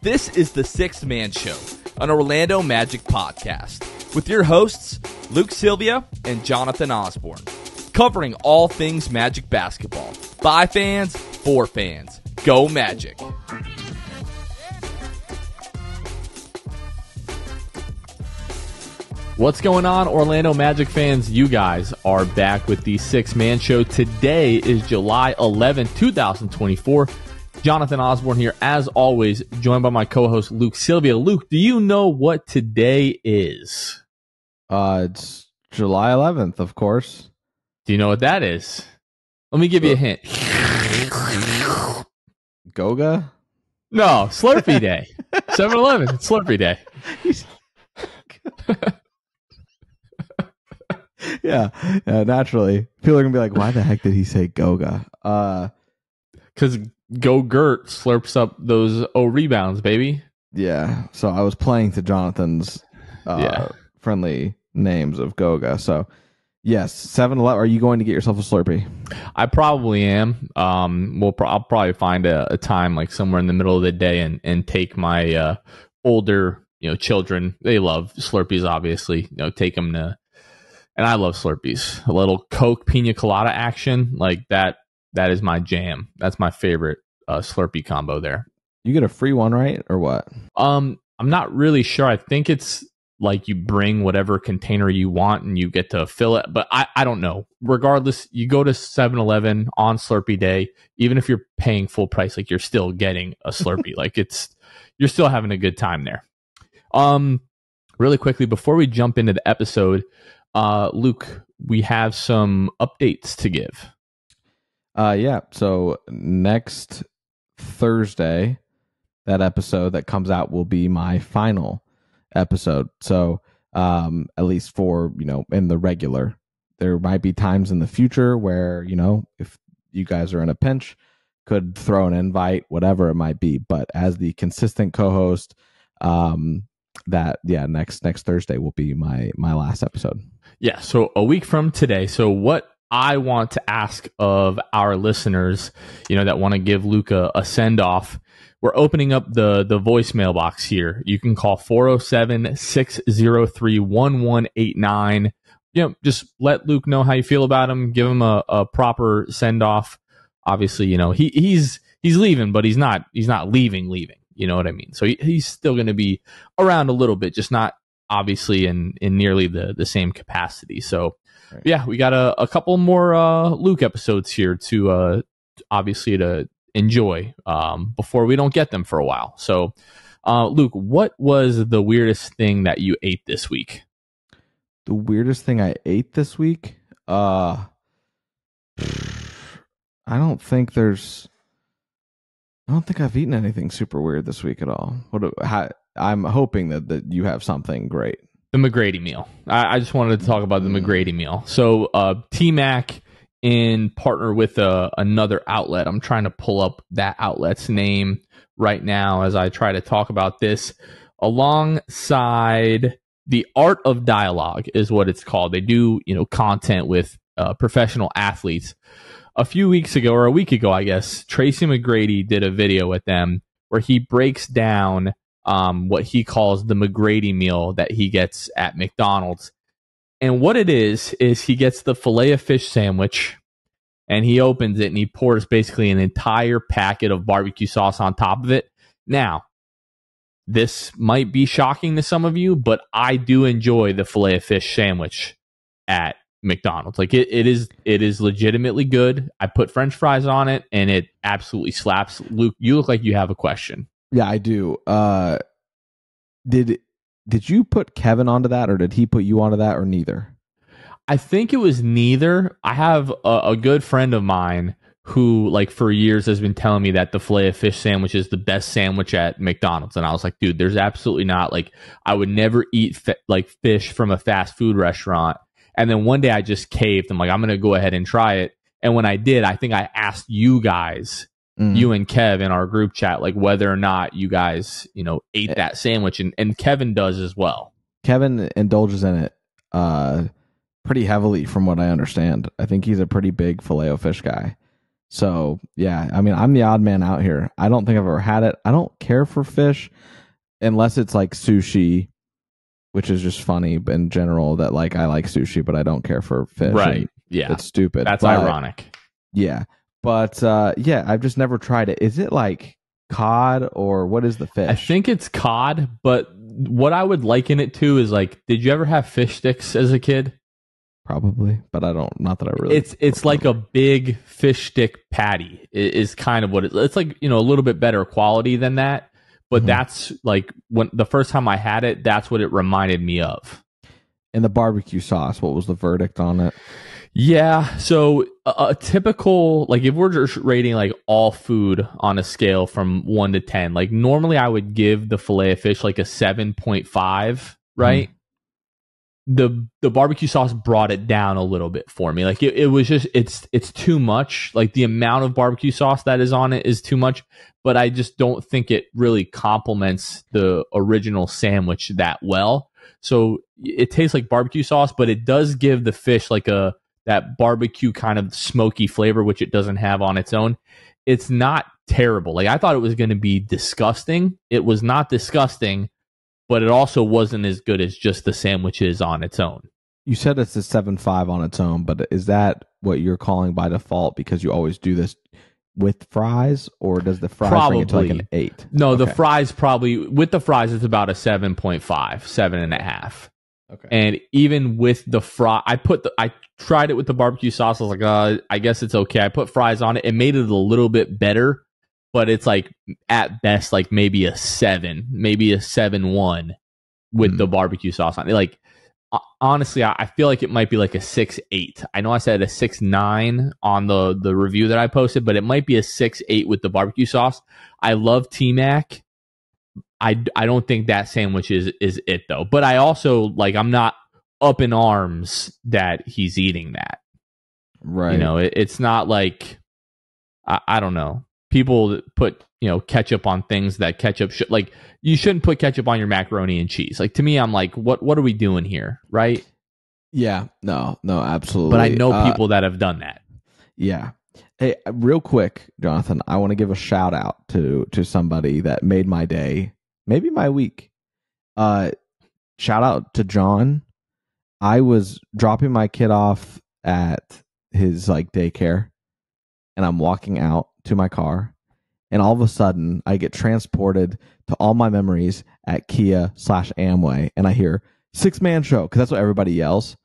This is the Sixth Man Show, an Orlando Magic podcast, with your hosts, Luke Sylvia and Jonathan Osborne, covering all things Magic basketball. By fans, for fans. Go Magic! What's going on, Orlando Magic fans? You guys are back with the Sixth Man Show. Today is July 11th, 2024. Jonathan Osborne here, as always, joined by my co-host Luke Sylvia. Luke, do you know what today is? It's July 11th, of course. Do you know what that is? Let me give you a hint. Goga? No, Slurpee Day. 7-Eleven, it's Slurpee Day. Yeah, naturally. People are going to be like, why the heck did he say Goga? Because Go Gert slurps up those rebounds, baby. Yeah, so I was playing to Jonathan's friendly names of Goga. So, yes, 7-Eleven. Are you going to get yourself a Slurpee? I probably am. I'll probably find a time like somewhere in the middle of the day and take my older children. They love Slurpees, obviously. Take them to. And I love Slurpees. A little Coke Pina Colada action, like that is my jam. That's my favorite Slurpee combo there. You get a free one, right? Or what? I'm not really sure. I think it's like you bring whatever container you want and you get to fill it. But I don't know. Regardless, you go to 7-Eleven on Slurpee Day, even if you're paying full price, like you're still getting a Slurpee. Like you're still having a good time there. Really quickly, before we jump into the episode, Luke, we have some updates to give. Yeah. So next Thursday, that episode that comes out will be my final episode. So at least for, in the regular, there might be times in the future where, if you guys are in a pinch, could throw an invite, whatever it might be. But as the consistent co-host, next Thursday will be my last episode. Yeah, so a week from today. So what I want to ask of our listeners, that want to give Luke a send-off, we're opening up the voicemail box here. You can call 407-603-1189. Just let Luke know how you feel about him. Give him a proper send-off. Obviously, he's leaving, but he's not leaving. You know what I mean? So he's still going to be around a little bit, just not obviously in nearly the same capacity. So right. Yeah, we got a couple more Luke episodes here to obviously to enjoy before we don't get them for a while. So Luke, what was the weirdest thing that you ate this week? The weirdest thing I ate this week? I don't think I've eaten anything super weird this week at all. I'm hoping that you have something great. The McGrady meal. I just wanted to talk about the McGrady meal. So T-Mac in partner with another outlet. I'm trying to pull up that outlet's name right now as I try to talk about this. Alongside the Art of Dialogue is what it's called. They do content with professional athletes. A few weeks ago, or a week ago, I guess, Tracy McGrady did a video with them where he breaks down what he calls the McGrady meal that he gets at McDonald's. And what it is he gets the Filet-O-Fish sandwich, and he opens it, and he pours basically an entire packet of barbecue sauce on top of it. Now, this might be shocking to some of you, but I do enjoy the Filet-O-Fish sandwich at McDonald's. Like it is legitimately good. I put French fries on it and it absolutely slaps. Luke, you look like you have a question. Yeah, I do. Did you put Kevin onto that, or did he put you onto that, or neither? I think it was neither. I have a good friend of mine who, like, for years has been telling me that the Filet-O-Fish sandwich is the best sandwich at McDonald's. And I was like, dude, there's absolutely not. Like, I would never eat fish from a fast food restaurant. And then one day I just caved. I'm like, I'm going to go ahead and try it. And when I did, I think I asked you guys, you and Kev in our group chat, like whether or not you guys, ate that sandwich. And Kevin does as well. Kevin indulges in it pretty heavily from what I understand. I think he's a pretty big Filet-O-Fish guy. So yeah, I mean, I'm the odd man out here. I don't think I've ever had it. I don't care for fish unless it's like sushi, which is just funny in general that like I like sushi, but I don't care for fish. Right. And Yeah. it's stupid. That's but, ironic. Yeah. But yeah, I've just never tried it. Is it like cod or what is the fish? I think it's cod, but what I would liken it to is like, did you ever have fish sticks as a kid? Probably, but I don't. Not that I really. It's like a big fish stick patty. Is kind of what it's like. You know, a little bit better quality than that, but that's like when the first time I had it, that's what it reminded me of. And the barbecue sauce. What was the verdict on it? Yeah, so a typical, like if we're just rating like all food on a scale from 1 to 10, like normally I would give the fillet of fish like a 7.5, right? The barbecue sauce brought it down a little bit for me. Like it was just it's too much. Like the amount of barbecue sauce that is on it is too much, but I just don't think it really complements the original sandwich that well. So it tastes like barbecue sauce, but it does give the fish like that barbecue kind of smoky flavor, which it doesn't have on its own. It's not terrible. Like I thought it was going to be disgusting. It was not disgusting, but it also wasn't as good as just the sandwich is on its own. You said it's a 7.5 on its own, but is that what you're calling by default because you always do this with fries, or does the fries bring it to like an 8? No, okay. The fries probably, with the fries, it's about a 7.5, 7.5. Okay. And even with the fry, I tried it with the barbecue sauce. I was like, I guess it's okay. I put fries on it. It made it a little bit better, but it's like at best, like maybe a 7, maybe a 7.1 with the barbecue sauce on it. Like, honestly, I feel like it might be like a 6.8. I know I said a 6.9 on the review that I posted, but it might be a 6.8 with the barbecue sauce. I love T-Mac. I don't think that sandwich is it though. But I also like I'm not up in arms that he's eating that. Right. You know, it's not like I don't know. People put, you know, ketchup on things that ketchup should like you shouldn't put ketchup on your macaroni and cheese. Like to me, I'm like, what are we doing here? Right? Yeah. No, absolutely. But I know people that have done that. Yeah. Hey, real quick, Jonathan, I want to give a shout out to somebody that made my day, maybe my week. Shout out to John. I was dropping my kid off at his like daycare, and I'm walking out to my car, and all of a sudden I get transported to all my memories at Kia/Amway, and I hear 6-man show because that's what everybody yells.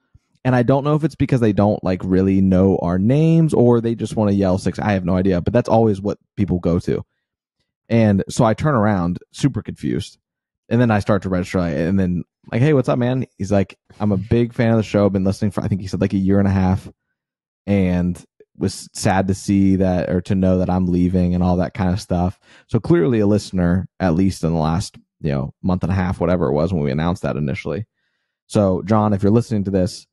And I don't know if it's because they don't like really know our names or they just want to yell 6. I have no idea, but that's always what people go to. And so I turn around, super confused, and then I start to register, and then like, hey, what's up, man? He's like, I'm a big fan of the show. Been listening for, I think he said like a year and a half, and was sad to see that or to know that I'm leaving and all that kind of stuff. So clearly a listener, at least in the last, month and a half, whatever it was when we announced that initially. So John, if you're listening to this,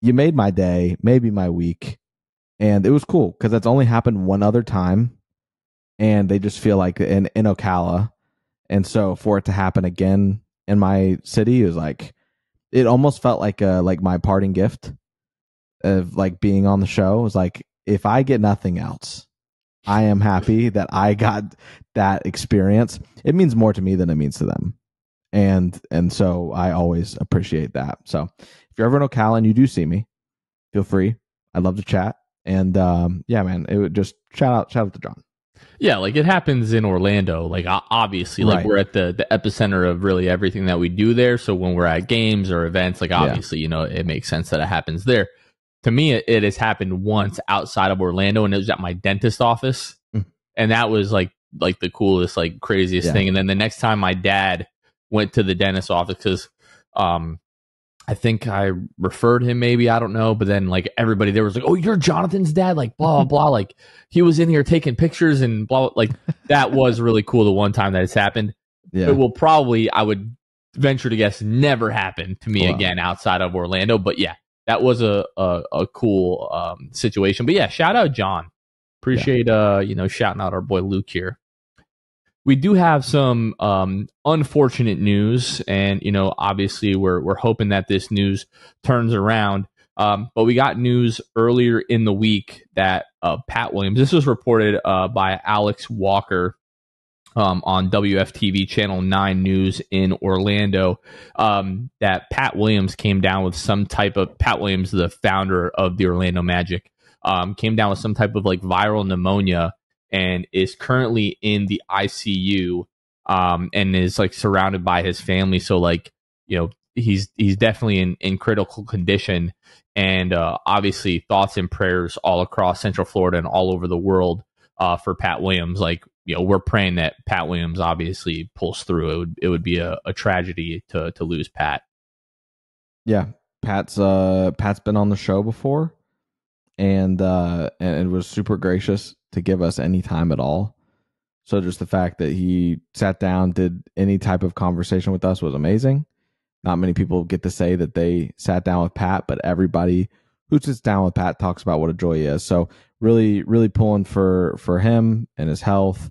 you made my day, maybe my week. And it was cool because that's only happened one other time. And they just feel like in Ocala. And so for it to happen again in my city, it was like, it almost felt like my parting gift of like being on the show. It was like, if I get nothing else, I am happy that I got that experience. It means more to me than it means to them. And so I always appreciate that. So if you're ever in Ocala and you do see me, feel free. I'd love to chat. And yeah, man, it would just shout out to John. Yeah, like it happens in Orlando. Like obviously, like we're at the epicenter of really everything that we do there. So when we're at games or events, like obviously, it makes sense that it happens there. To me, it has happened once outside of Orlando, and it was at my dentist office, and that was like the coolest, like craziest thing. And then the next time my dad went to the dentist office, because I think I referred him, maybe, I don't know, but then like everybody there was like, oh, you're Jonathan's dad, like blah blah blah, like he was in here taking pictures and blah, like that was really cool the one time that it's happened. It will probably, I would venture to guess, never happen to me again outside of Orlando. But yeah, that was a cool situation. But yeah, shout out John. Appreciate shouting out our boy Luke here. We do have some unfortunate news, and obviously we're hoping that this news turns around. But we got news earlier in the week that Pat Williams, this was reported by Alex Walker on WFTV Channel 9 News in Orlando, that Pat Williams came down with some type of, Pat Williams, the founder of the Orlando Magic, came down with some type of like viral pneumonia and is currently in the ICU, and is like surrounded by his family. So like, he's definitely in critical condition, and obviously thoughts and prayers all across Central Florida and all over the world for Pat Williams. Like, we're praying that Pat Williams obviously pulls through. It would be a tragedy to lose Pat. Yeah, Pat's been on the show before, and it was super gracious to give us any time at all. So just the fact that he sat down, did any type of conversation with us was amazing. Not many people get to say that they sat down with Pat, but everybody who sits down with Pat talks about what a joy he is. So really, really pulling for him and his health,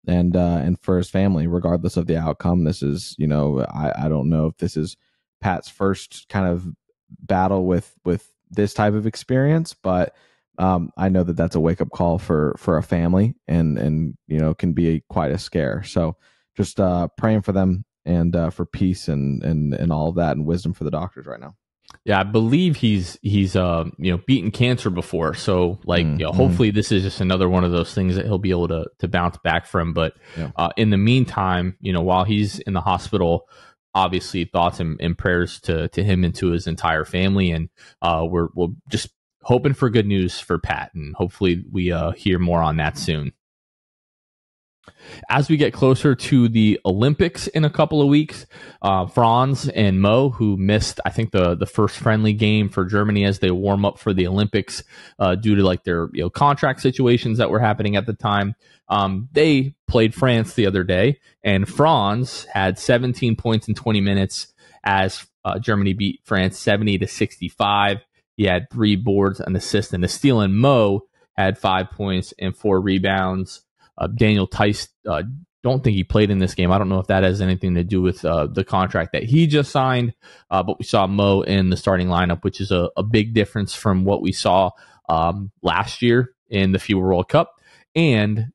and for his family, regardless of the outcome. This is, I don't know if this is Pat's first kind of battle with this type of experience, but I know that that's a wake up call for a family, and can be quite a scare. So just praying for them, and for peace and all of that, and wisdom for the doctors right now. Yeah, I believe he's beaten cancer before, so like hopefully this is just another one of those things that he'll be able to bounce back from. But in the meantime, while he's in the hospital, obviously thoughts and prayers to him and to his entire family, and we're just hoping for good news for Pat, and hopefully we hear more on that soon. As we get closer to the Olympics in a couple of weeks, Franz and Mo, who missed, I think, the first friendly game for Germany as they warm up for the Olympics due to like their contract situations that were happening at the time, they played France the other day, and Franz had 17 points in 20 minutes as Germany beat France 70-65. He had 3 boards, an assist, and a steal, and Mo had 5 points and 4 rebounds. Daniel Tice, don't think he played in this game. I don't know if that has anything to do with the contract that he just signed, but we saw Mo in the starting lineup, which is a big difference from what we saw last year in the FIBA World Cup. And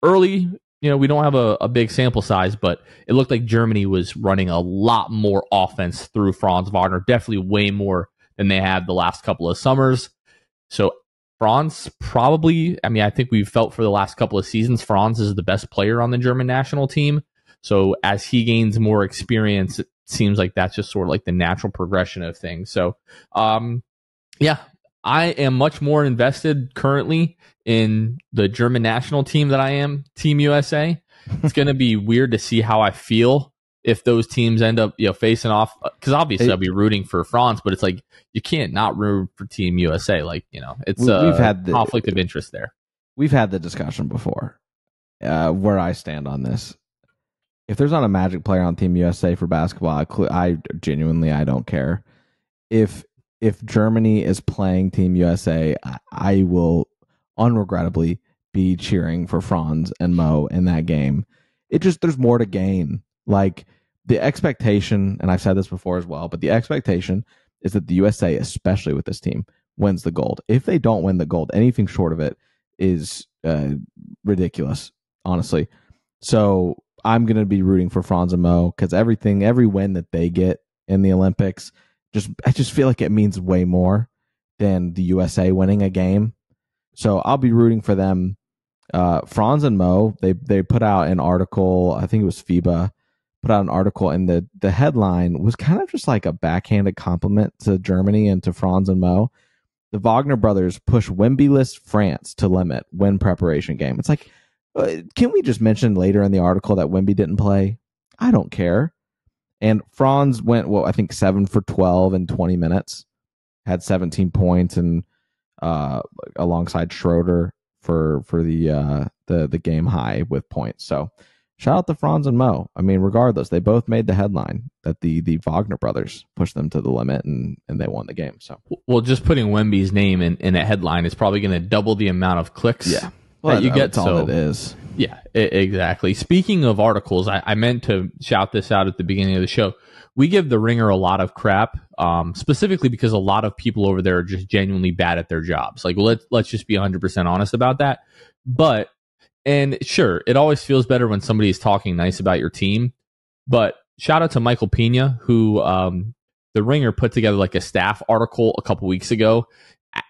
early, we don't have a big sample size, but it looked like Germany was running a lot more offense through Franz Wagner, definitely way more than they had the last couple of summers. So Franz probably, I think we've felt for the last couple of seasons, Franz is the best player on the German national team. So as he gains more experience, it seems like that's just sort of like the natural progression of things. So, I am much more invested currently in the German national team than I am Team USA. It's going to be weird to see how I feel if those teams end up, facing off, because obviously I'll be rooting for France, but it's like you can't not root for Team USA. Like, it's we've had the conflict of interest there. We've had the discussion before where I stand on this. If there's not a Magic player on Team USA for basketball, I genuinely don't care. If Germany is playing Team USA, I will unregrettably be cheering for Franz and Mo in that game. There's more to gain. Like, the expectation, and I've said this before as well, but the expectation is that the USA, especially with this team, wins the gold. If they don't win the gold, anything short of it is ridiculous, honestly. So I'm going to be rooting for Franz and Mo, because every win that they get in the Olympics, I just feel like it means way more than the USA winning a game. So I'll be rooting for them. Franz and Mo, they put out an article, I think it was FIBA, put out an article, and the headline was kind of just like a backhanded compliment to Germany and to Franz and Mo. The Wagner brothers push Wemby-less France to limit win preparation game. It's like, can we just mention later in the article that Wemby didn't play? I don't care. And Franz went, I think 7 for 12 in 20 minutes, had 17 points, and alongside Schroeder for the game high with points. So shout out to Franz and Mo. Regardless, they both made the headline that the Wagner brothers pushed them to the limit, and they won the game. So, well, just putting Wemby's name in a headline is probably going to double the amount of clicks. Yeah, that you get. That's all it is. Yeah, exactly. Speaking of articles, I meant to shout this out at the beginning of the show. We give the Ringer a lot of crap, specifically because a lot of people over there are just genuinely bad at their jobs. Like, let's just be 100% honest about that. But, and sure, it always feels better when somebody is talking nice about your team. But shout out to Michael Pena, who the Ringer put together like a staff article a couple weeks ago,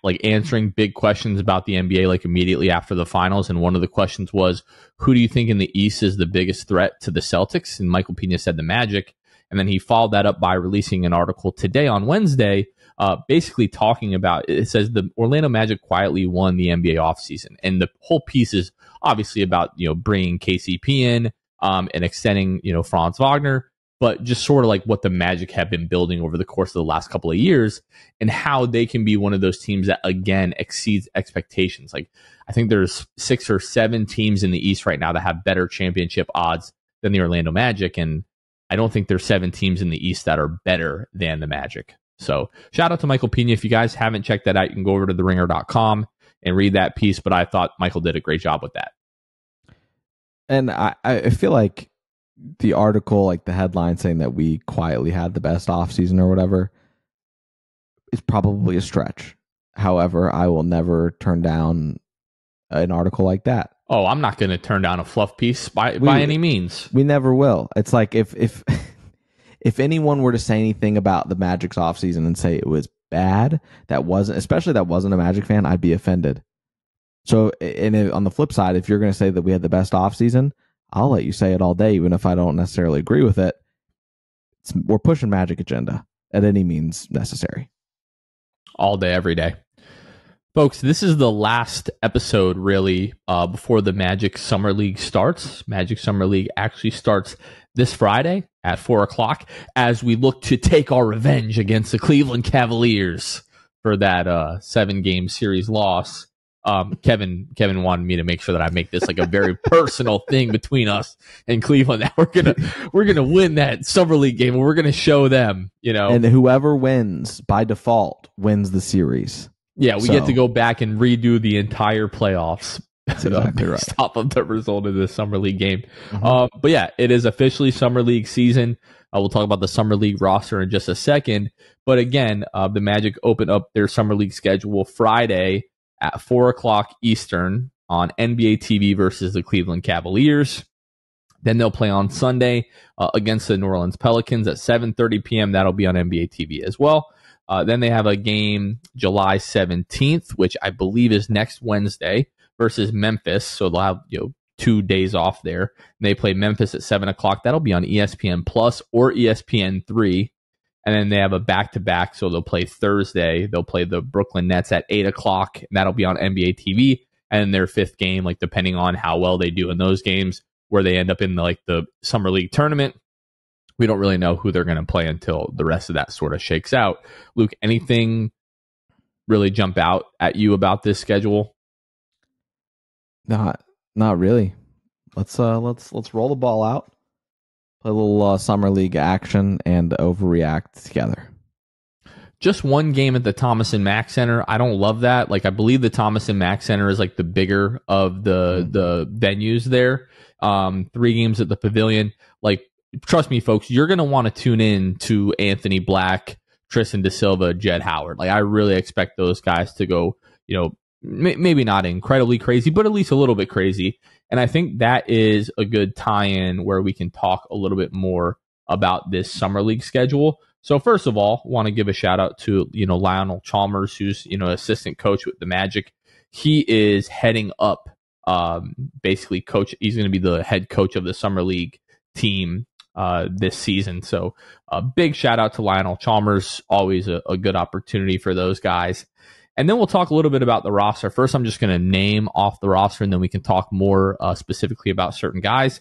like answering big questions about the NBA like immediately after the finals. And one of the questions was, who do you think in the East is the biggest threat to the Celtics? And Michael Pena said the Magic. And then he followed that up by releasing an article today on Wednesday, basically talking about, it says the Orlando Magic quietly won the NBA offseason. And the whole piece is obviously about, bringing KCP in and extending, Franz Wagner, but just sort of like what the Magic have been building over the course of the last couple of years and how they can be one of those teams that, again, exceeds expectations. Like, I think there's 6 or 7 teams in the East right now that have better championship odds than the Orlando Magic. And I don't think there's 7 teams in the East that are better than the Magic. So shout out to Michael Pena. If you guys haven't checked that out, you can go over to theringer.com and read that piece. But I thought Michael did a great job with that. And I feel like the article, like the headline saying that we quietly had the best offseason or whatever, is probably a stretch. However, I will never turn down an article like that. Oh, I'm not going to turn down a fluff piece by any means. We never will. It's like if if anyone were to say anything about the Magic's offseason and say it was bad, especially that wasn't a Magic fan, I'd be offended. So, on the flip side, if you're going to say that we had the best offseason, I'll let you say it all day, even if I don't necessarily agree with it. We're pushing Magic agenda at any means necessary. All day, every day. Folks, this is the last episode, really, before the Magic Summer League starts. Magic Summer League actually starts this Friday at 4 o'clock as we look to take our revenge against the Cleveland Cavaliers for that 7-game series loss. Kevin wanted me to make sure that I make this like a very personal thing between us and Cleveland. That we're gonna win that Summer League game, and we're gonna show them, And whoever wins by default wins the series. Yeah, we get to go back and redo the entire playoffs. That's exactly right. Top of the result of the Summer League game. Mm-hmm. But yeah, it is officially Summer League season. We'll talk about the Summer League roster in just a second. But again, the Magic open up their Summer League schedule Friday at 4 o'clock Eastern on NBA TV versus the Cleveland Cavaliers. Then they'll play on Sunday against the New Orleans Pelicans at 7:30 p.m. That'll be on NBA TV as well. Then they have a game July 17th, which I believe is next Wednesday, versus Memphis. So they'll have 2 days off there. And they play Memphis at 7 o'clock. That'll be on ESPN Plus or ESPN3. And then they have a back-to-back, so they'll play Thursday. They'll play the Brooklyn Nets at 8 o'clock, and that'll be on NBA TV. And then their 5th game, like depending on how well they do in those games, where they end up in the Summer League tournament, we don't really know who they're going to play until the rest of that sort of shakes out. Luke, anything really jump out at you about this schedule? Not really. Let's roll the ball out. Play a little Summer League action and overreact together. Just one game at the Thomas and Mack Center. I don't love that. Like, I believe the Thomas and Mack Center is like the bigger of the venues there. 3 games at the Pavilion. Like, trust me, folks, you're going to want to tune in to Anthony Black, Tristan Da Silva, Jed Howard. Like, I really expect those guys to go, maybe not incredibly crazy, but at least a little bit crazy. And I think that is a good tie-in where we can talk a little bit more about this Summer League schedule. So first of all, want to give a shout out to, Lionel Chalmers, who's, assistant coach with the Magic. He is heading up, basically coach. He's going to be the head coach of the Summer League team this season. So a big shout out to Lionel Chalmers. Always a good opportunity for those guys. And then we'll talk a little bit about the roster. First, I'm just going to name off the roster, and then we can talk more specifically about certain guys.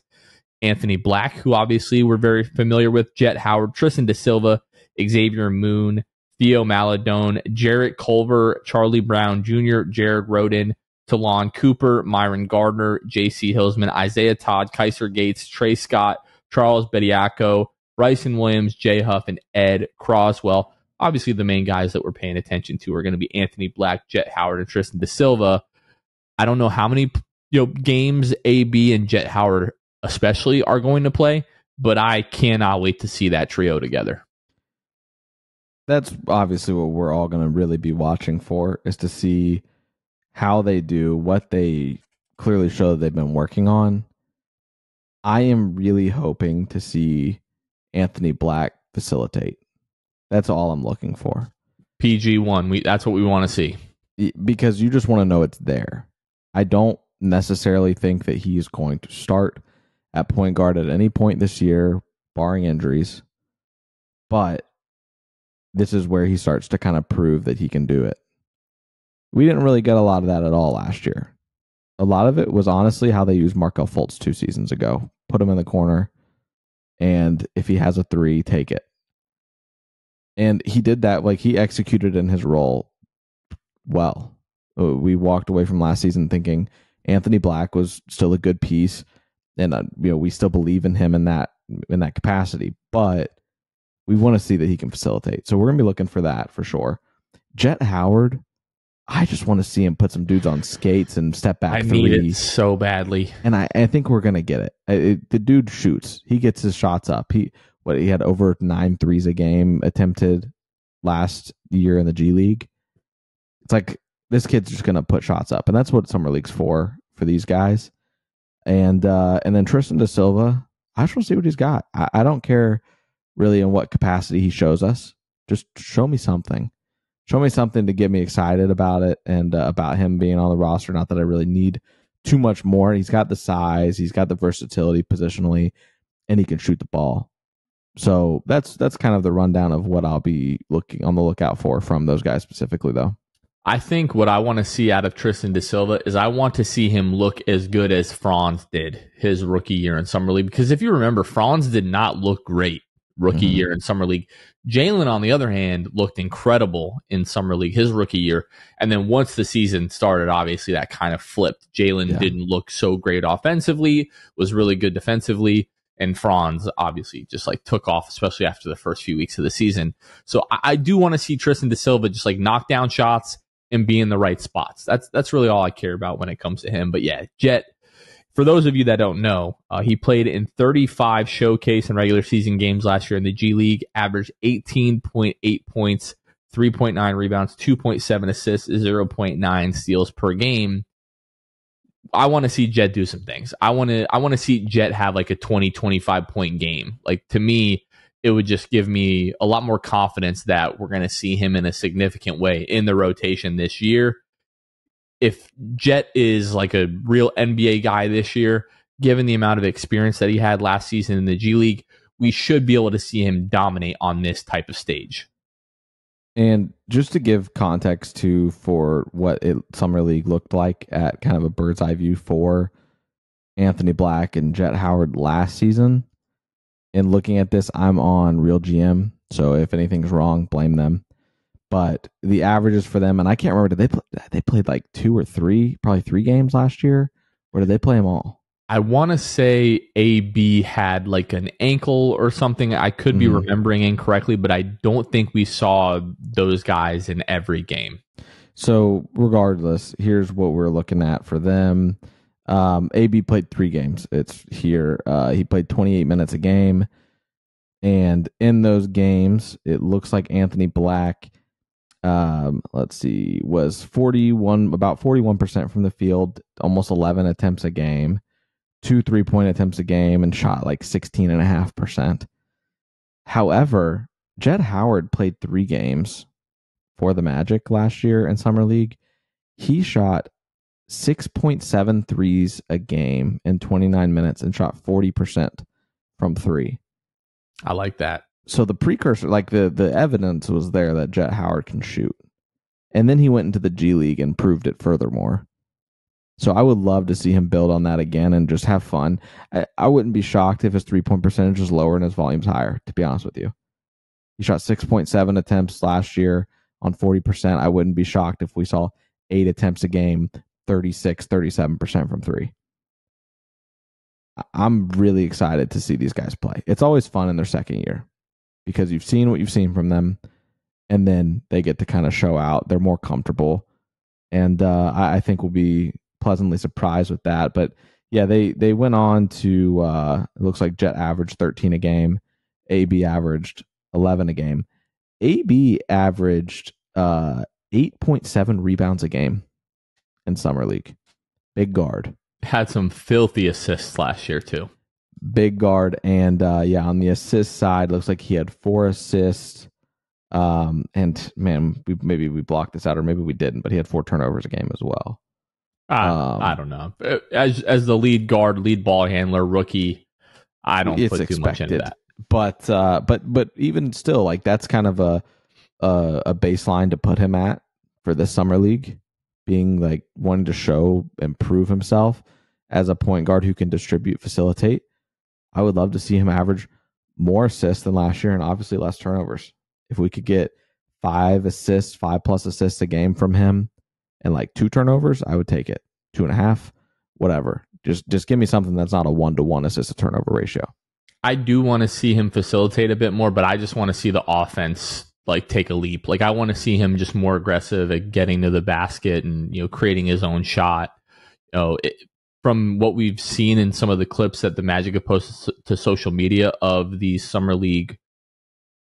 Anthony Black, who obviously we're very familiar with, Jet Howard, Tristan Da Silva, Xavier Moon, Theo Maladone, Jarrett Culver, Charlie Brown Jr., Jared Roden, Talon Cooper, Myron Gardner, J.C. Hillsman, Isaiah Todd, Kaiser Gates, Trey Scott, Charles Bediako, Bryson Williams, Jay Huff, and Ed Croswell. Obviously, the main guys that we're paying attention to are going to be Anthony Black, Jet Howard, and Tristan Da Silva. I don't know how many games AB and Jet Howard especially are going to play, but I cannot wait to see that trio together. That's obviously what we're all going to really be watching for, is to see how they do, what they clearly show that they've been working on. I am really hoping to see Anthony Black facilitate. That's all I'm looking for. PG1, that's what we want to see. Because you just want to know it's there. I don't necessarily think that he is going to start at point guard at any point this year, barring injuries. But this is where he starts to kind of prove that he can do it. We didn't really get a lot of that at all last year. A lot of it was honestly how they used Markelle Fultz 2 seasons ago. Put him in the corner, and if he has a three, take it. And he did that. Like, he executed in his role well. We walked away from last season thinking Anthony Black was still a good piece, and we still believe in him in that capacity. But we want to see that he can facilitate. So we're going to be looking for that for sure. Jet Howard, I just want to see him put some dudes on skates and step back. I need it so badly. And I think we're going to get it. The dude shoots. He gets his shots up. He had over 9 threes a game attempted last year in the G League. It's like, this kid's just going to put shots up. And that's what Summer League's for these guys. And then Tristan da Silva, I just want to see what he's got. I don't care really in what capacity he shows us. Just show me something. Show me something to get me excited about it and about him being on the roster. Not that I really need too much more. He's got the size, he's got the versatility positionally, and he can shoot the ball. So that's kind of the rundown of what I'll be looking on the lookout for from those guys specifically, though. I think what I want to see out of Tristan da Silva is I want to see him look as good as Franz did his rookie year in Summer League. Because if you remember, Franz did not look great rookie year in Summer League. Jalen, on the other hand, looked incredible in Summer League, his rookie year. And then once the season started, obviously that kind of flipped. Jalen didn't look so great offensively, was really good defensively. And Franz obviously just like took off, especially after the first few weeks of the season. So I do want to see Tristan da Silva just like knock down shots and be in the right spots. That's really all I care about when it comes to him. But yeah, Jet, for those of you that don't know, he played in 35 showcase and regular season games last year in the G League, averaged 18.8 points, 3.9 rebounds, 2.7 assists, 0.9 steals per game. I want to see Jet do some things. I want to see Jet have like a 20-25 point game. Like, to me, it would just give me a lot more confidence that we're going to see him in a significant way in the rotation this year. If Jet is like a real NBA guy this year, given the amount of experience that he had last season in the G League, we should be able to see him dominate on this type of stage. And just to give context for what Summer League looked like at kind of a bird's eye view for Anthony Black and Jet Howard last season, and looking at this, I'm on Real GM, so if anything's wrong, blame them. But the averages for them, and I can't remember, did they played like 2 or 3, probably 3 games last year, or did they play them all? I want to say AB had like an ankle or something. I could be remembering incorrectly, but I don't think we saw those guys in every game. So regardless, here's what we're looking at for them. AB played 3 games. It's here. He played 28 minutes a game. And in those games, it looks like Anthony Black, was about 41% from the field, almost 11 attempts a game, 2 3-point attempts a game, and shot like 16.5%. However, Jet Howard played 3 games for the Magic last year in Summer League. He shot 6.7 threes a game in 29 minutes and shot 40% from 3. I like that. So the precursor, like the evidence was there that Jet Howard can shoot. And then he went into the G League and proved it furthermore. So I would love to see him build on that again and just have fun. I wouldn't be shocked if his 3-point percentage is lower and his volume's higher, to be honest with you. He shot 6.7 attempts last year on 40%. I wouldn't be shocked if we saw 8 attempts a game, 37% from 3. I'm really excited to see these guys play. It's always fun in their second year because you've seen what you've seen from them, and then they get to kind of show out. They're more comfortable, and I think we'll be pleasantly surprised with that. But yeah, they went on to it looks like Jet averaged 13 a game, AB averaged 11 a game. AB averaged 8.7 rebounds a game in summer league. Big guard. Had some filthy assists last year too. Big guard, and yeah, on the assist side, looks like he had 4 assists. And man, maybe we blocked this out, or maybe we didn't, but he had 4 turnovers a game as well. I don't know. As the lead guard, lead ball handler, rookie, I don't put too much into that. But even still, like that's kind of a baseline to put him at for the summer league, being like wanting to show and prove himself as a point guard who can distribute, facilitate. I would love to see him average more assists than last year, and obviously less turnovers. If we could get 5 assists, 5+ assists a game from him, and like 2 turnovers, I would take it. 2.5, whatever. Just give me something that's not a 1-to-1 assist to turnover ratio. I do want to see him facilitate a bit more, but I just want to see the offense like take a leap. Like I want to see him just more aggressive at getting to the basket and creating his own shot. From what we've seen in some of the clips that the Magic have posted to social media of these summer league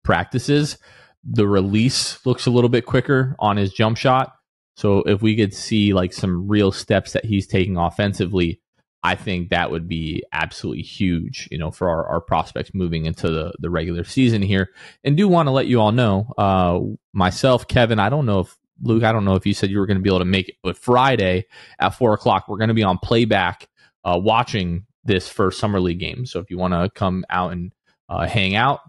practices, the release looks a little bit quicker on his jump shot. So if we could see like some real steps that he's taking offensively, I think that would be absolutely huge, for our prospects moving into the regular season here. And do want to let you all know, myself, Kevin, Luke, I don't know if you said you were going to be able to make it, but Friday at 4:00, we're going to be on playback watching this first summer league game. So if you want to come out and hang out,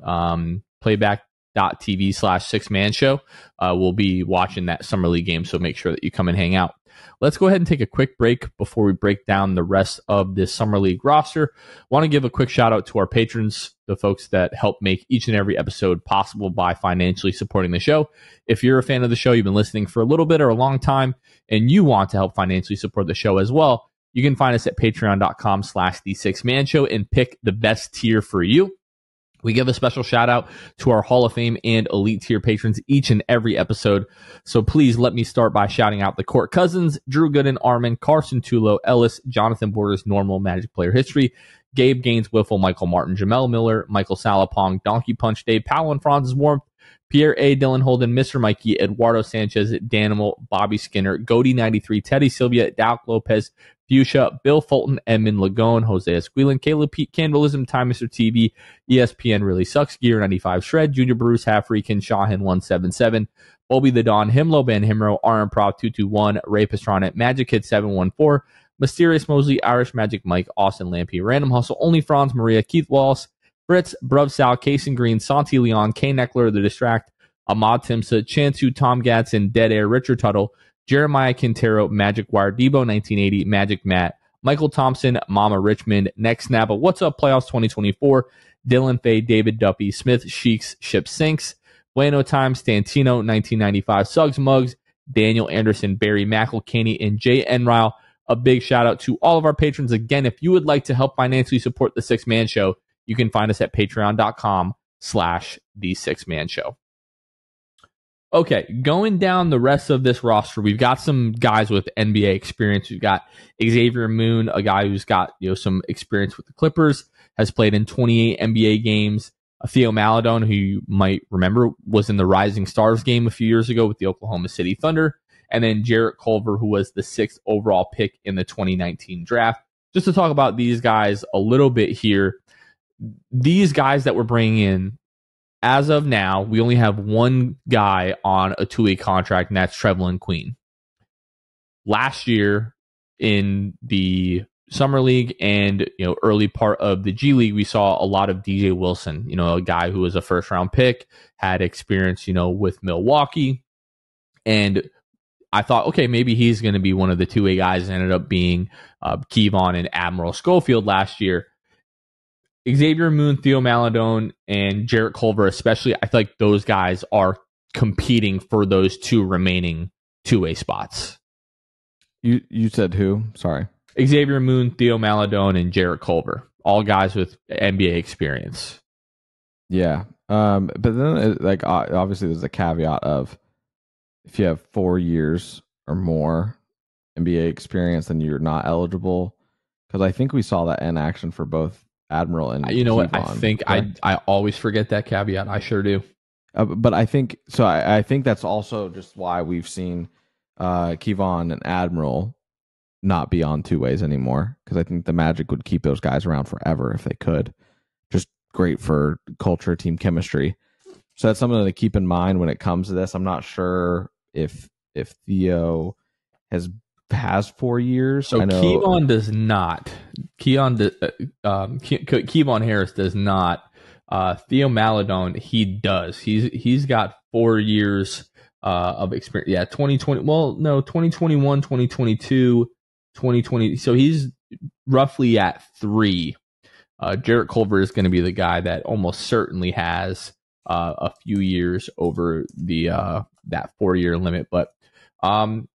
playback.tv/six-man show, we'll be watching that summer league game. So make sure that you come and hang out. Let's go ahead and take a quick break before we break down the rest of this summer league roster. Want to give a quick shout out to our patrons, the folks that help make each and every episode possible by financially supporting the show. If you're a fan of the show, you've been listening for a little bit or a long time, and you want to help financially support the show as well, you can find us at patreon.com/the6man show and pick the best tier for you. We give a special shout out to our Hall of Fame and Elite tier patrons each and every episode. So please let me start by shouting out the Court Cousins, Drew Gooden, Armin, Carson Tulo, Ellis, Jonathan Borders, Normal, Magic Player History, Gabe Gaines, Wiffle, Michael Martin, Jamel Miller, Michael Salapong, Donkey Punch, Dave Powell and Franz's Warmth, Pierre A. Dylan Holden, Mr. Mikey, Eduardo Sanchez, Danimal, Bobby Skinner, Goody93, Teddy Sylvia, Doc Lopez, Fuchsia, Bill Fulton, Edmund Lagone, Jose Esquilin, Caleb Pete, Candleism, Time Mr. TV, ESPN Really Sucks, Gear 95 Shred, Junior Bruce, Half Freakin, Shahin 177, Obi the Don, Himlo, Ben Himro, RM Prov 221, Ray Pastrana, Magic Kid 714, Mysterious Mosley, Irish Magic Mike, Austin Lampy, Random Hustle, Only Franz, Maria, Keith Wallace, Fritz, Bruv Sal, Kason Green, Santi Leon, K Neckler, The Distract, Ahmad Timsa, Chansu, Tom Gatson, Dead Air, Richard Tuttle, Jeremiah Quintero, Magic Wire, Debo 1980, Magic Matt, Michael Thompson, Mama Richmond, Next Snapple, What's Up Playoffs 2024, Dylan Fay, David Duffy, Smith, Sheiks, Ship Sinks, Bueno Time, Stantino, 1995, Suggs Muggs, Daniel Anderson, Barry McElcaney, and Jay Enrile. A big shout out to all of our patrons. Again, if you would like to help financially support the Six Man Show, you can find us at patreon.com/the Six Man Show. Okay, going down the rest of this roster, we've got some guys with NBA experience. We've got Xavier Moon, a guy who's got some experience with the Clippers, has played in 28 NBA games. Theo Maledon, who you might remember, was in the Rising Stars game a few years ago with the Oklahoma City Thunder. And then Jarrett Culver, who was the 6th overall pick in the 2019 draft. Just to talk about these guys a little bit here, these guys that we're bringing in, as of now, we only have one guy on a 2-way contract, and that's Trevelin Queen. Last year in the Summer League and early part of the G League, we saw a lot of DJ Wilson, a guy who was a first-round pick, had experience, with Milwaukee. And I thought, okay, maybe he's going to be one of the 2-way guys. Ended up being Kevon and Admiral Schofield last year. Xavier Moon, Theo Maledon, and Jarrett Culver especially, I feel like those guys are competing for those 2 remaining 2-way spots. You said who? Sorry. Xavier Moon, Theo Maledon, and Jarrett Culver. All guys with NBA experience. Yeah. But then, obviously there's a caveat of if you have 4 years or more, NBA experience, then you're not eligible. Because I think we saw that in action for both Admiral and You know what? I Kevon, think I always forget that caveat. I sure do. but I think so. I think that's also just why we've seen Kevon and Admiral not be on two ways anymore. Because I think the Magic would keep those guys around forever if they could. Just great for culture, team chemistry. So that's something to keep in mind when it comes to this. I'm not sure if Theo has 4 years. So I know Kevon does not. Kevon Harris does not. Theo Maladon, he does. He's got 4 years of experience. Yeah, 2020. Well, no, 2021, 2022, 2020. So he's roughly at 3. Jarrett Culver is going to be the guy that almost certainly has a few years over the that 4-year limit. But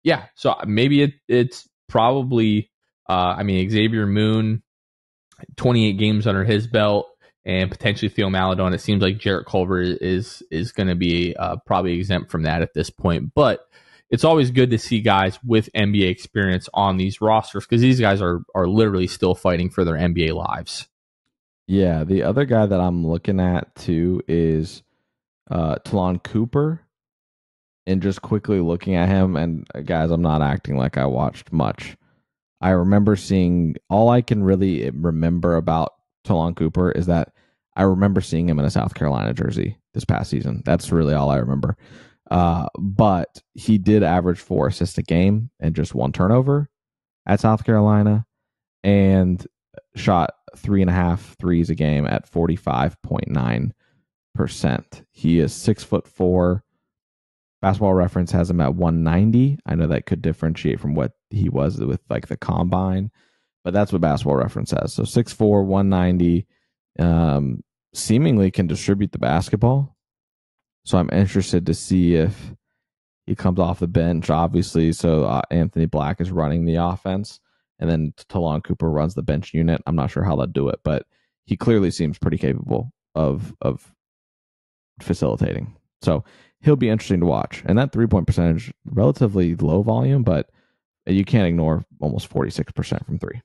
yeah, so maybe it's probably I mean, Xavier Moon, 28 games under his belt, and potentially Theo Maladon. It seems like Jarrett Culver is going to be probably exempt from that at this point. But it's always good to see guys with NBA experience on these rosters because these guys are literally still fighting for their NBA lives. Yeah, the other guy that I'm looking at too is Talon Cooper. And just quickly looking at him, and guys, I'm not acting like I watched much. I remember seeing, all I can really remember about Talon Cooper is that I remember seeing him in a South Carolina jersey this past season. That's really all I remember. But he did average 4 assists a game and just 1 turnover at South Carolina, and shot 3.5 threes a game at 45.9%. He is 6'4". Basketball Reference has him at 190. I know that could differentiate from what he was with like the combine, but that's what Basketball Reference says. So 6'4", 190, seemingly can distribute the basketball. So I'm interested to see if he comes off the bench, obviously. So Anthony Black is running the offense, and then Talon Cooper runs the bench unit. I'm not sure how they'll do it, but he clearly seems pretty capable of facilitating. So he'll be interesting to watch. And that 3-point percentage, relatively low volume, but you can't ignore almost 46% from 3.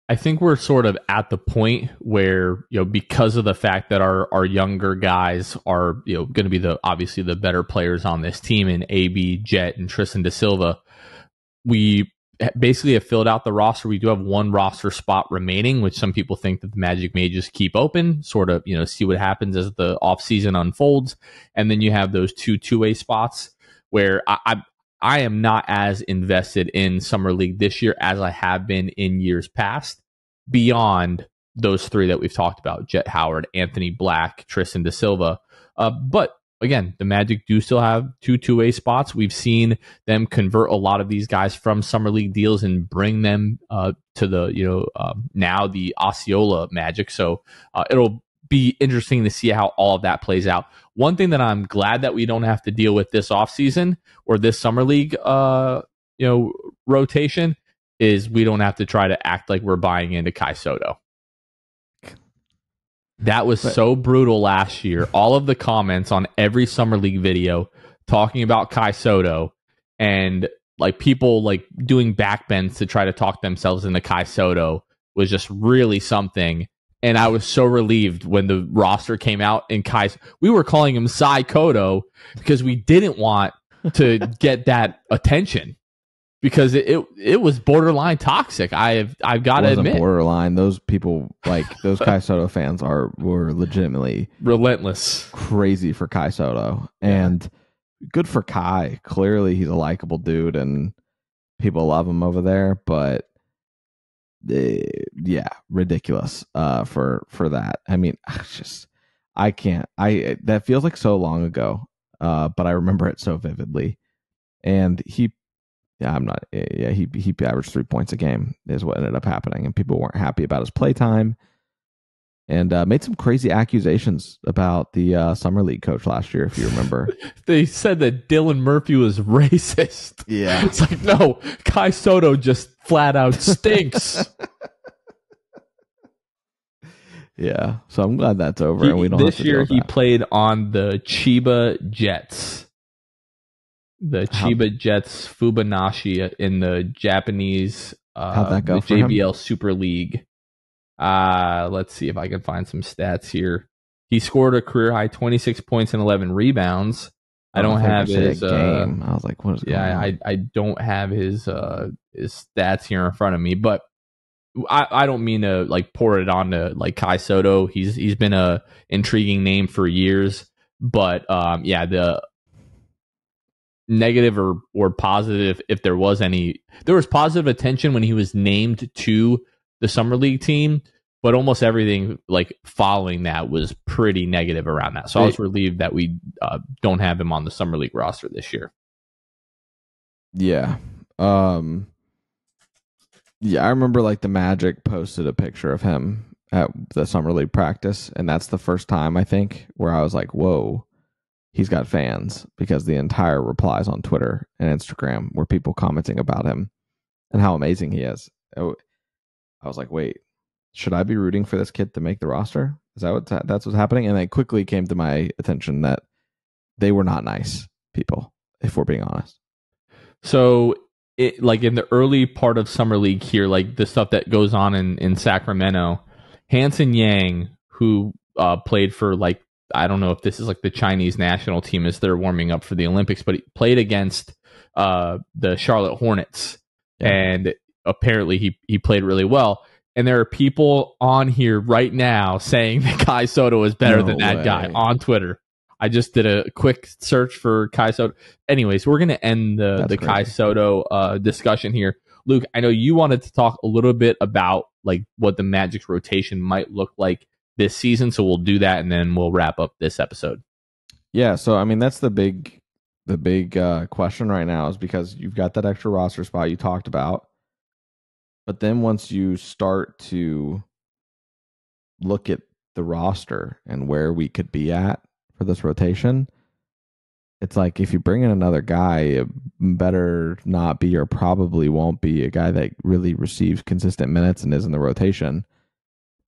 I think we're sort of at the point where, because of the fact that our younger guys are, going to be obviously the better players on this team in AB, Jet, and Tristan da Silva, we basically have filled out the roster. We do have 1 roster spot remaining, which some people think that the Magic may just keep open, sort of, see what happens as the offseason unfolds. And then you have those 2 two-way spots where I am not as invested in Summer League this year as I have been in years past, beyond those 3 that we've talked about: Jet Howard, Anthony Black, Tristan da Silva. But again, the Magic do still have 2 two-way spots. We've seen them convert a lot of these guys from Summer League deals and bring them to the, now the Osceola Magic. So it'll be interesting to see how all of that plays out. One thing that I'm glad that we don't have to deal with this offseason or this Summer League, rotation is we don't have to try to act like we're buying into Kai Soto. That was so brutal last year. All of the comments on every Summer League video talking about Kai Soto, and like people like doing backbends to try to talk themselves into Kai Soto was just really something. And I was so relieved when the roster came out and we were calling him Sai Koto because we didn't want to get that attention, because it was borderline toxic. I've got to admit, borderline. Those people, like those Kai Soto fans, were legitimately relentless, crazy for Kai Soto, and good for Kai. Clearly, he's a likable dude, and people love him over there. But yeah, ridiculous for that. I mean, I can't. That feels like so long ago, but I remember it so vividly. And he averaged 3 points a game is what ended up happening, and people weren't happy about his playtime, and made some crazy accusations about the Summer League coach last year, if you remember. They said that Dylan Murphy was racist. Yeah. It's like, no, Kai Soto just flat out stinks. Yeah, so I'm glad that's over, and we don't this have to year deal with he that. played on the Chiba Jets. the Chiba Jets Fubanashi in the Japanese How'd that go the for him? JBL Super League. Let's see if I can find some stats here. He scored a career high 26 points and 11 rebounds. I Oh, I don't thought you were have gonna say a his game. I was like, what is going yeah, on? I don't have his stats here in front of me, but I don't mean to like pour it on to like Kai Soto. He's been a intriguing name for years, but yeah, the negative or positive, if there was any, there was positive attention when he was named to the summer league team, but almost everything like following that was pretty negative around that. So I was relieved that we don't have him on the summer league roster this year. Yeah. Yeah, I remember like the Magic posted a picture of him at the summer league practice, and that's the first time I think where I was like, "Whoa, he's got fans," because the entire replies on Twitter and Instagram were people commenting about him and how amazing he is. I was like, "Wait, should I be rooting for this kid to make the roster? Is that that's what's happening?" And then quickly came to my attention that they were not nice people, if we're being honest. So it like in the early part of summer league here, like the stuff that goes on in Sacramento, Hanson Yang, who played for like I don't know if this is like the Chinese national team as they're warming up for the Olympics, but he played against the Charlotte Hornets, and apparently he played really well. And there are people on here right now saying that Kai Soto is better than that guy on Twitter. I just did a quick search for Kai Soto. Anyways, we're going to end the Kai Soto discussion here. Luke, I know you wanted to talk a little bit about like what the Magic's rotation might look like this season, so we'll do that and then we'll wrap up this episode. Yeah, so I mean that's the big question right now is because you've got that extra roster spot you talked about, but then once you start to look at the roster and where we could be at for this rotation, it's like if you bring in another guy, it better not be or probably won't be a guy that really receives consistent minutes and is in the rotation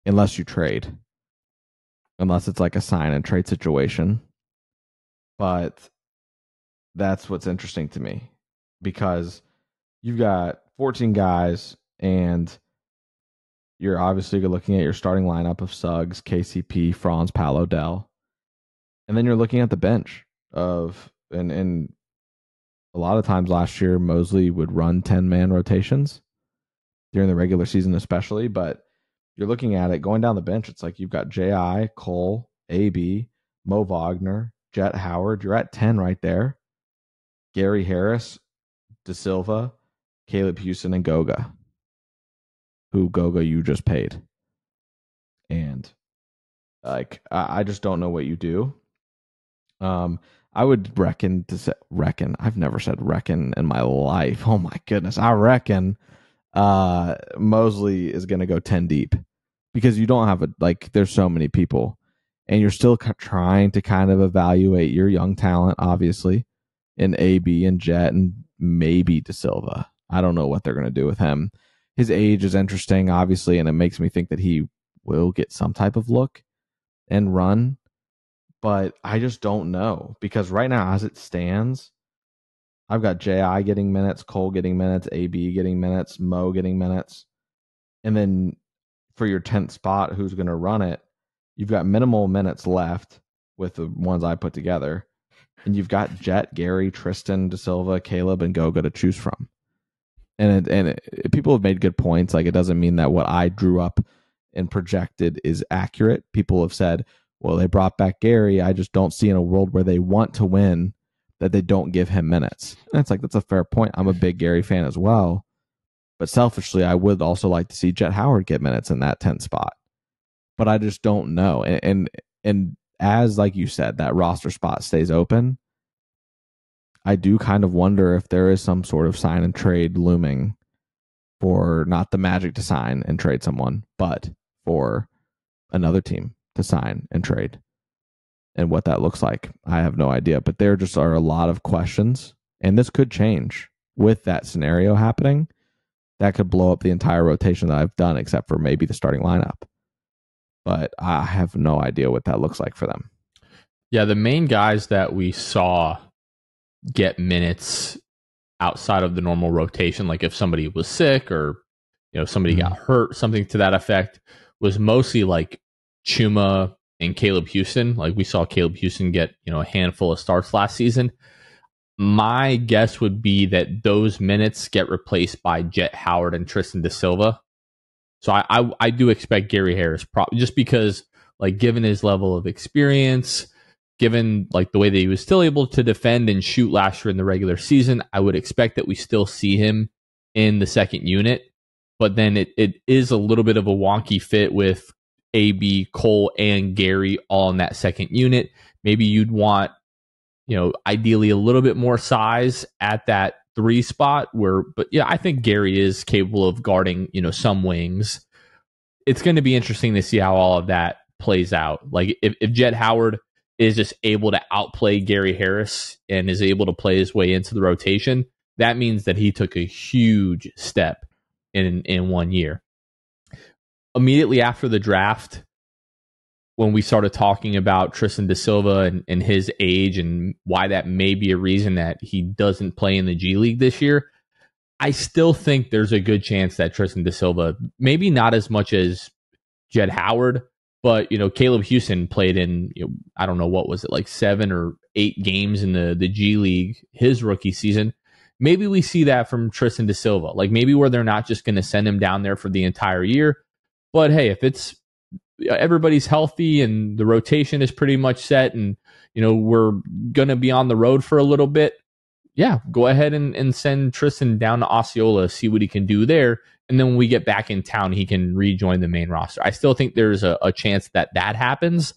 unless you trade. Unless it's like a sign and trade situation. But that's what's interesting to me because you've got 14 guys and you're obviously looking at your starting lineup of Suggs, KCP, Franz, Paolo, Dell. And then you're looking at the bench of and a lot of times last year Mosley would run 10-man rotations during the regular season especially, but you're looking at it going down the bench, it's like you've got J.I., Cole, A.B., Mo Wagner, Jet Howard. You're at 10 right there. Gary Harris, De Silva, Caleb Houston, and Goga, who Goga you just paid. And like I just don't know what you do. I would reckon to say reckon. I've never said reckon in my life. Oh my goodness. I reckon Mosley is going to go 10 deep because you don't have there's so many people and you're still trying to kind of evaluate your young talent, obviously, in AB and Jet and maybe De Silva. I don't know what they're going to do with him. His age is interesting, obviously, and it makes me think that he will get some type of look and run, but I just don't know because right now, as it stands, I've got J.I. getting minutes, Cole getting minutes, AB getting minutes, Mo getting minutes. And then for your 10th spot, who's going to run it, you've got minimal minutes left with the ones I put together. And you've got Jet, Gary, Tristan, De Silva, Caleb, and Goga to choose from. And people have made good points. Like, it doesn't mean that what I drew up and projected is accurate. People have said, well, they brought back Gary. I just don't see in a world where they want to win that they don't give him minutes. And it's like, that's a fair point. I'm a big Gary fan as well. But selfishly, I would also like to see Jet Howard get minutes in that 10th spot. But I just don't know. And as, like you said, that roster spot stays open, I do kind of wonder if there is some sort of sign and trade looming for not the Magic to sign and trade someone, but for another team to sign and trade. And what that looks like, I have no idea. But there just are a lot of questions. And this could change with that scenario happening. That could blow up the entire rotation that I've done, except for maybe the starting lineup. But I have no idea what that looks like for them. Yeah, the main guys that we saw get minutes outside of the normal rotation, like if somebody was sick or somebody got hurt, something to that effect, was mostly like Chuma and Caleb Houston. Like we saw Caleb Houston get a handful of starts last season. My guess would be that those minutes get replaced by Jet Howard and Tristan Da Silva. So I do expect Gary Harris, just because, like, given his level of experience, given like the way that he was still able to defend and shoot last year in the regular season, I would expect that we still see him in the second unit. But then it is a little bit of a wonky fit with AB, Cole, and Gary all in that second unit. Maybe you'd want, ideally a little bit more size at that 3 spot but yeah, I think Gary is capable of guarding, some wings. It's going to be interesting to see how all of that plays out. Like if Jet Howard is just able to outplay Gary Harris and is able to play his way into the rotation, that means that he took a huge step in 1 year. Immediately after the draft, when we started talking about Tristan Da Silva and his age and why that may be a reason that he doesn't play in the G League this year, I still think there's a good chance that Tristan Da Silva, maybe not as much as Jed Howard, but Caleb Houston played in, I don't know, what was it, like 7 or 8 games in the G League his rookie season. Maybe we see that from Tristan Da Silva, like maybe where they're not just going to send him down there for the entire year, but hey, if it's everybody's healthy and the rotation is pretty much set and we're gonna be on the road for a little bit, yeah, go ahead and send Tristan down to Osceola, see what he can do there, and then when we get back in town he can rejoin the main roster. I still think there's a chance that happens,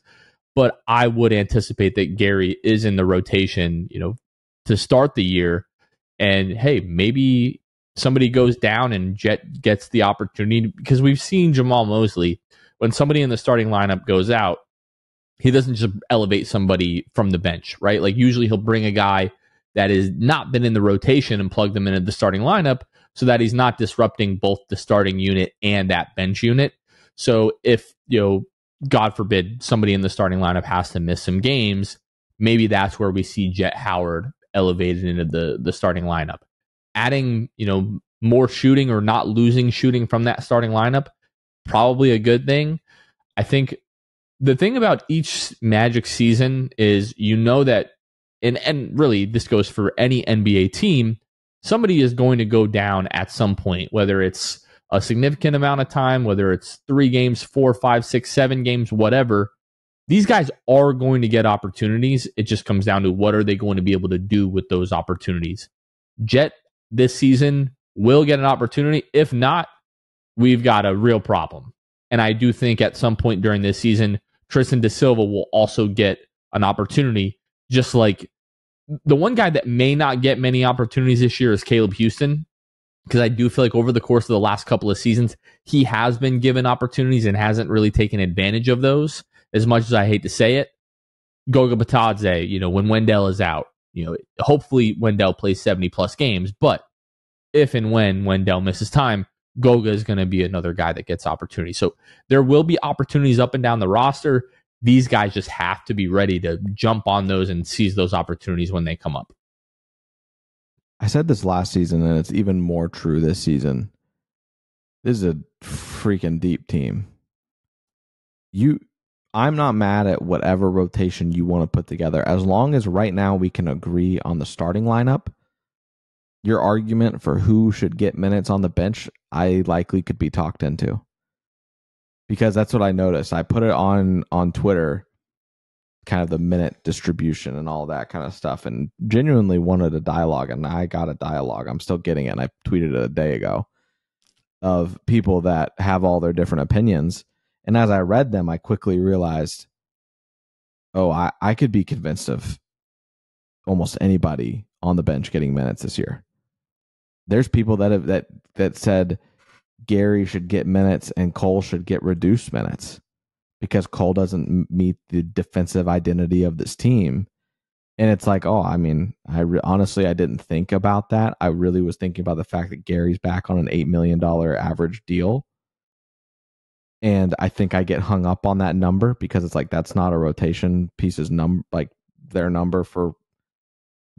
but I would anticipate that Gary is in the rotation to start the year, and hey, maybe somebody goes down and Jet gets the opportunity, because we've seen Jamal Mosley, when somebody in the starting lineup goes out, he doesn't just elevate somebody from the bench, right? Like usually he'll bring a guy that has not been in the rotation and plug them into the starting lineup so that he's not disrupting both the starting unit and that bench unit. So if, God forbid, somebody in the starting lineup has to miss some games, maybe that's where we see Jet Howard elevated into the starting lineup. Adding, more shooting or not losing shooting from that starting lineup, probably a good thing. I think the thing about each Magic season is that, and really this goes for any NBA team, somebody is going to go down at some point, whether it's a significant amount of time, whether it's 3 games, 4, 5, 6, 7 games, whatever. These guys are going to get opportunities. It just comes down to what are they going to be able to do with those opportunities. Jet this season will get an opportunity. If not, we've got a real problem. And I do think at some point during this season, Tristan Da Silva will also get an opportunity. Just like the one guy that may not get many opportunities this year is Caleb Houston, because I do feel like over the course of the last couple of seasons, he has been given opportunities and hasn't really taken advantage of those, as much as I hate to say it. Goga Batadze, when Wendell is out, hopefully Wendell plays 70 plus games, but if and when Wendell misses time, Goga is going to be another guy that gets opportunities. So there will be opportunities up and down the roster. These guys just have to be ready to jump on those and seize those opportunities when they come up. I said this last season, and it's even more true this season. This is a freaking deep team. I'm not mad at whatever rotation you want to put together, as long as right now we can agree on the starting lineup. Your argument for who should get minutes on the bench, I likely could be talked into. Because that's what I noticed. I put it on Twitter, kind of the minute distribution and all that kind of stuff, and genuinely wanted a dialogue, and I got a dialogue. I'm still getting it, and I tweeted it a day ago, of people that have all their different opinions. And as I read them, I quickly realized, I could be convinced of almost anybody on the bench getting minutes this year. There's people that said Gary should get minutes and Cole should get reduced minutes because Cole doesn't meet the defensive identity of this team. And it's like, honestly, I didn't think about that. I really was thinking about the fact that Gary's back on an $8 million average deal. And I think I get hung up on that number because it's like, that's not a rotation piece's number, like their number for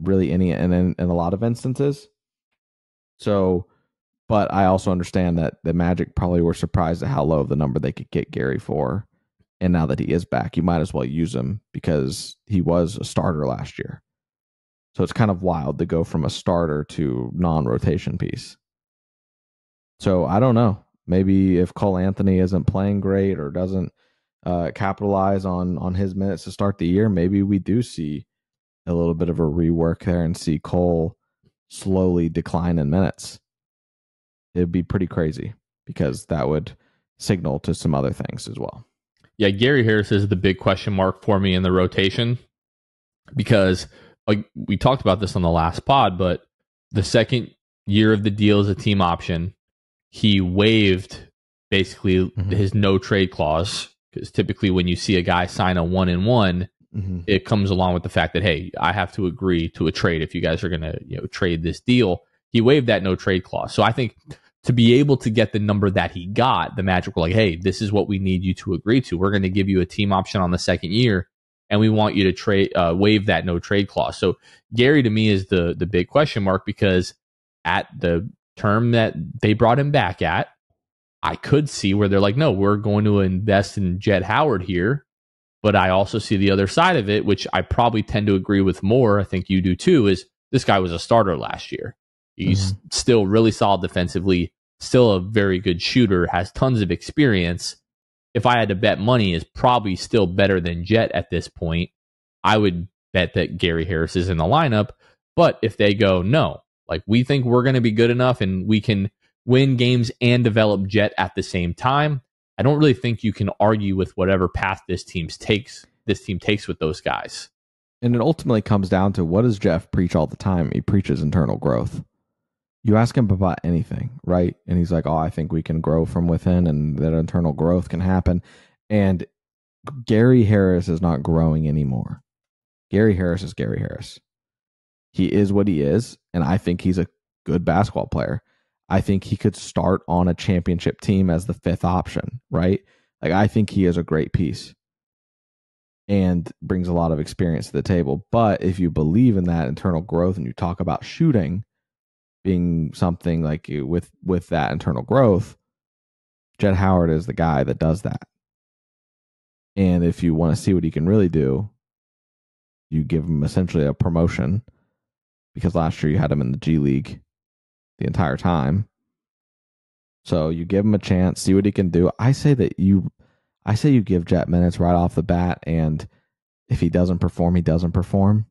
really any in a lot of instances. So, but I also understand that the Magic probably were surprised at how low of the number they could get Gary for. And now that he is back, you might as well use him because he was a starter last year. So it's kind of wild to go from a starter to non-rotation piece. So I don't know. Maybe if Cole Anthony isn't playing great or doesn't capitalize on his minutes to start the year, maybe we do see a little bit of a rework there and see Cole slowly decline in minutes. It'd be pretty crazy because that would signal to some other things as well. Yeah, Gary Harris is the big question mark for me in the rotation because like we talked about this on the last pod, but the second year of the deal is a team option. He waived basically his no trade clause because typically when you see a guy sign a 1-1, it comes along with the fact that, hey, I have to agree to a trade if you guys are going to trade this deal. He waived that no trade clause. So I think to be able to get the number that he got, the Magic were like, hey, this is what we need you to agree to. We're going to give you a team option on the second year, and we want you to waive that no trade clause. So Gary, to me, is the big question mark because at the term that they brought him back at, I could see where they're like, no, we're going to invest in Jet Howard here. But I also see the other side of it, which I probably tend to agree with more. I think you do too, is this guy was a starter last year. He's still really solid defensively, still a very good shooter, has tons of experience. If I had to bet money, is probably still better than Jet at this point. I would bet that Gary Harris is in the lineup. But if they go, no, like we think we're going to be good enough and we can win games and develop Jet at the same time, I don't really think you can argue with whatever path this team takes with those guys. And it ultimately comes down to, what does Jeff preach all the time? He preaches internal growth. You ask him about anything, right? And he's like, oh, I think we can grow from within and that internal growth can happen. And Gary Harris is not growing anymore. Gary Harris is Gary Harris. He is what he is, and I think he's a good basketball player. I think he could start on a championship team as the fifth option, right? Like, I think he is a great piece and brings a lot of experience to the table. But if you believe in that internal growth and you talk about shooting being something like with that internal growth, Jet Howard is the guy that does that. And if you want to see what he can really do, you give him essentially a promotion, because last year you had him in the G League the entire time. So you give him a chance, see what he can do. I say you give Jet minutes right off the bat, and if he doesn't perform, he doesn't perform.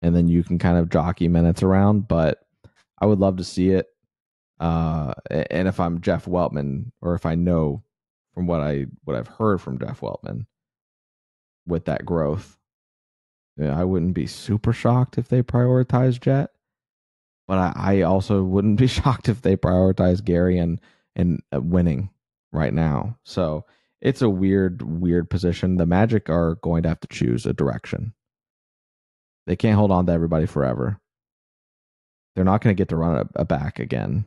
And then you can kind of jockey minutes around, but I would love to see it. And if I'm Jeff Weltman, or if I know from what I've heard from Jeff Weltman with that growth, I wouldn't be super shocked if they prioritize Jet. But I also wouldn't be shocked if they prioritize Gary and winning right now. So it's a weird position. The Magic are going to have to choose a direction. They can't hold on to everybody forever. They're not going to get to run a back again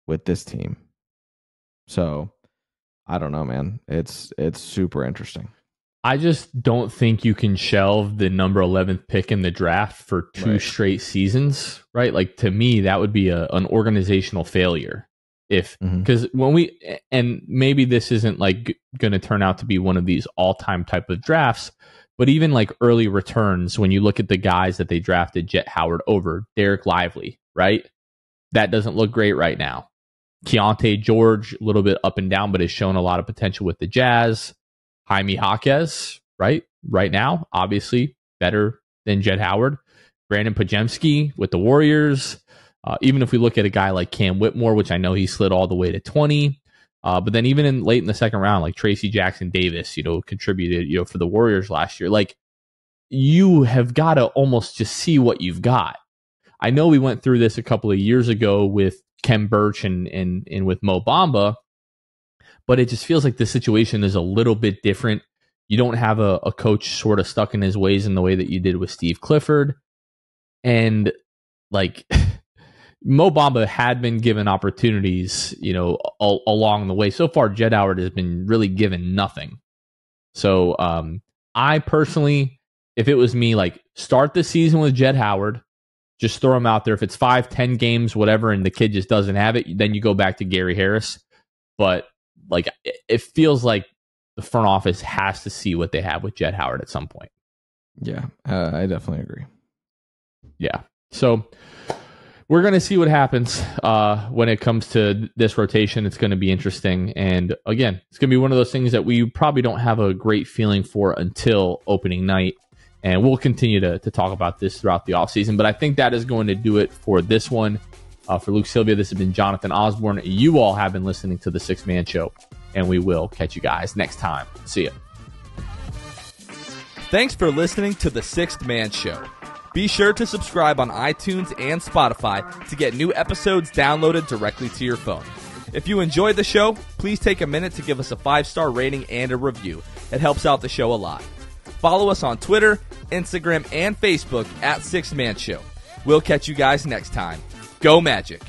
with this team. So I don't know, man. It's super interesting. I just don't think you can shelve the number 11th pick in the draft for two straight seasons, right? Like, to me, that would be an organizational failure. Because and maybe this isn't like going to turn out to be one of these all-time type of drafts, but even like early returns, when you look at the guys that they drafted Jet Howard over, Derek Lively, right? That doesn't look great right now. Keontae George, a little bit up and down, but has shown a lot of potential with the Jazz. Jaime Jaquez, right now, obviously better than Jet Howard. Brandon Pajemski with the Warriors. Even if we look at a guy like Cam Whitmore, which I know he slid all the way to 20. But then even late in the second round, like Tracy Jackson Davis, contributed, for the Warriors last year. Like, you have got to almost just see what you've got. I know we went through this a couple of years ago with Kem Birch and with Mo Bamba, but it just feels like the situation is a little bit different. You don't have a coach sort of stuck in his ways in the way that you did with Steve Clifford. And like Mo Bamba had been given opportunities, along the way. So far, Jet Howard has been really given nothing. So I personally if it was me, like start the season with Jett Howard, just throw him out there. If it's 5-10 games, whatever, and the kid just doesn't have it, then you go back to Gary Harris. But like it feels like the front office has to see what they have with Jett Howard at some point. Yeah, I definitely agree. Yeah. So we're going to see what happens when it comes to this rotation. It's going to be interesting. And again, it's going to be one of those things that we probably don't have a great feeling for until opening night. And we'll continue to talk about this throughout the offseason. But I think that is going to do it for this one. For Luke Sylvia, this has been Jonathan Osborne. You all have been listening to The Sixth Man Show. And we will catch you guys next time. See ya. Thanks for listening to The Sixth Man Show. Be sure to subscribe on iTunes and Spotify to get new episodes downloaded directly to your phone. If you enjoyed the show, please take a minute to give us a 5-star rating and a review. It helps out the show a lot. Follow us on Twitter, Instagram, and Facebook at Sixth Man Show. We'll catch you guys next time. Go Magic!